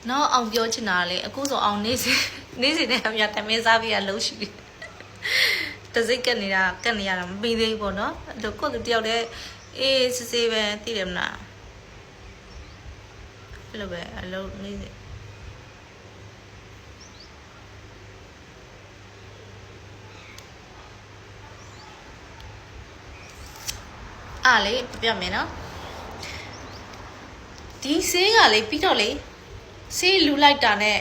နော်အောင်ပြောချင်တာလေအခုဆိုအောင်နေစီနဲ့အမြတ်တမင်းစားပြီးရလို့ရှိတယ်တစိတ်ကက်နေရတာမပြီးသေးဘူးပေါ့နော်အဲ့တော့ကိုယ်တယောက်တည်းအေးစစ်စစ်ပဲသိတယ်မလားအဲ့လိုပဲအလုပ်နေစီအားလေပြမယ်နော်ဒီဆေးကလေပြီးတော့လေဆေးလူလိုက်တာနဲ့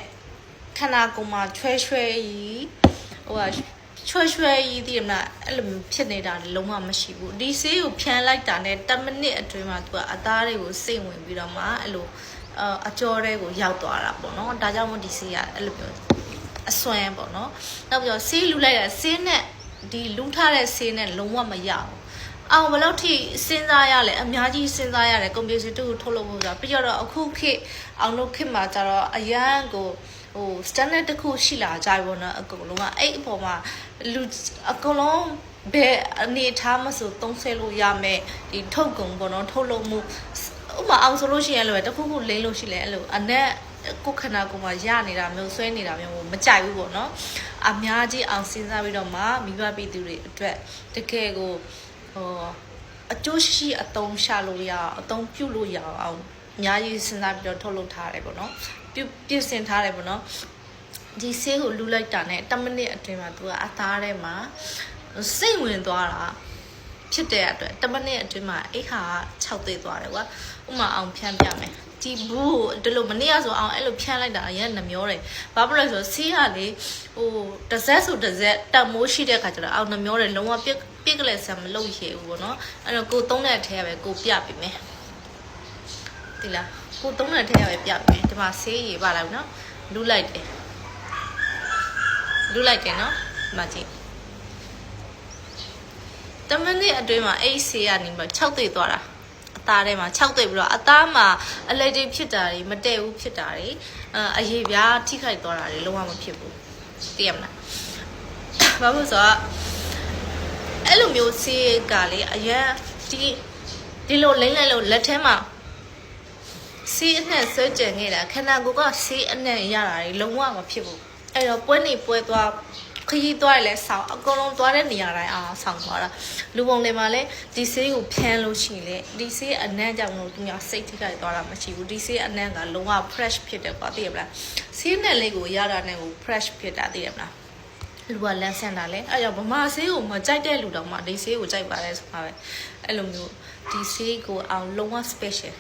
ခန္ဓာကိုယ်မှာချွဲကြီးဟိုကချွဲကြီးသိရမလားအဲ့လိုဖြစ်နေတာလုံးဝမရှိဘူးဒီဆေးကိုဖြန်းလိုက်တာနဲ့10မိနစ်အတွင်းမှာသူကအသားတွေကိုစိတ်ဝင်ပြီးတော့မှအဲ့လိုအကြောတွေကိုရောက်သွားတာပေါ့နော်ဒါကြောင့်မို့ဒီဆေးကအဲ့လိုပြောအစွမ်းပေါ့နော်နောက်ပြီးတော့ဆေးလူလိုက်တာဆေးနဲ့ဒီလူထားတဲ့ဆေးနဲ့လုံးဝမရဘူးအောင်ဘယ်လောက်ထိစဉ်းစားရလဲအများကြီးစဉ်းစားရတယ်ကွန်ပျူတာတူထုတ်လုပ်ဖို့ဆိုတာပြီးတော့အခုခေတ်အောင်လို့ခေတ်မှာကျတော့အရန်ကိုဟို standard တစ်ခုရှိလာကြပြီပေါ့နော်အကုန်လုံးကအဲ့အပေါ်မှာလူအကုန်လုံးဘယ်အနေထားမဆိုသုံးဆဲလို့ရမယ်ဒီထုတ်ကုန်ပေါ့နော်ထုတ်လုပ်မှုဥပမာအောင်ဆိုလို့ရှိရင်လည်းတခုခုလိမ့်လို့ရှိလဲအဲ့လိုအနက်ကိုခဏကိုမှရနေတာမျိုးဆွဲနေတာမျိုးမကြိုက်ဘူးပေါ့နော်အများကြီးအောင်စဉ်းစားပြီးတော့မှမိဘပြည်သူတွေအတွက်တကယ်ကိုအကျိုးရှိအတုံးရှာလို့ရအောင်အတုံးပြုတ်လို့ရအောင်အများကြီးစဉ်းစားပြီးတော့ထုတ်လုပ်ထားတယ်ပေါ့နော်ပြုစင်ထားတယ်ပေါ့နော်ဒီဆေးကိုလူလိုက်တာနဲ့10မိနစ်အတွင်းမှာသူကအသားထဲမှာစိတ်ဝင်သွားတာဖြစ်တဲ့အတွက်10မိနစ်အတွင်းမှာအိတ်ဟာ6သိသွားတယ်ကွာဥမာအောင်ဖြန်းပြမယ်ဒီဘူးဒီလိုမနေ့ကဆိုအောင်အဲ့လိုဖြန်းလိုက်တာအရင်နှမျောတယ်ဘာဖြစ်လို့လဲဆိုတော့ဆေးကလေဟိုတစ်စက်ဆိုတစ်စက်တမိုးရှိတဲ့ခါကျတော့အောင်နှမျောတယ်လုံးဝပြစ်ကလေးဆံမလုပ်ရဘူးပေါ့နော်အဲ့တော့ကိုသုံးတဲ့အထက်ရပဲကိုပြပေးမယ်ဒီလားကိုသုံးတဲ့အထက်ရပဲပြပေးမယ်ဒီမှာဆေးရည်ပါလာပြီနော်လူလိုက်တယ်နော်ဒီမှာကြည့်10မိနစ်အတွင်းမှာအဲ့ဆေးကနေမှ6သိသွားတာအသားထဲမှာ6သိပြီးတော့အသားမှာအလက်တွေဖြစ်တာတွေမတည့်ဘူးဖြစ်တာတွေအရေပြားထိခိုက်သွားတာတွေလုံးဝမဖြစ်ဘူးသိရမလားဘာလို့ဆိုတော့အဲ့လိုမျိုးဆေးကလေအရင်ဒီလိုလိမ့်လိုက်လို့လက်ထဲမှာဆေးအနှံ့ဆွဲကြံခဲ့တာခန္ဓာကိုယ်ကဆေးအနှံ့ရတာတွေလုံးဝမဖြစ်ဘူးအဲ့တော့ပွဲနေပွဲသွားခရီးသွားရလဲဆောင်းအကုန်လုံးသွားတဲ့နေရာတိုင်းအားဆောင်းသွားတာလူပုံတွေမှာလည်းဒီဆေးကိုဖြန်းလို့ရှိရင်လေဒီဆေးအနှံ့ကြောင့်လို့သူများစိတ်ထိခိုက်သွားတာမရှိဘူးဒီဆေးအနှံ့ကလုံးဝ fresh ဖြစ်တယ်ကွာသိရမလားဆေးနဲ့လေးကိုရတာနဲ့ကို fresh ဖြစ်တာသိရမလားလူကလန်းဆန်တာလေအဲ့ကြောင့်ဗမာဆေးကိုမကြိုက်တဲ့လူတောင်မှဒီဆေးကိုကြိုက်ပါတယ်ဆိုတာပဲအဲ့လိုမျိုးဒီဆေးကိုအောင်လုံးဝ special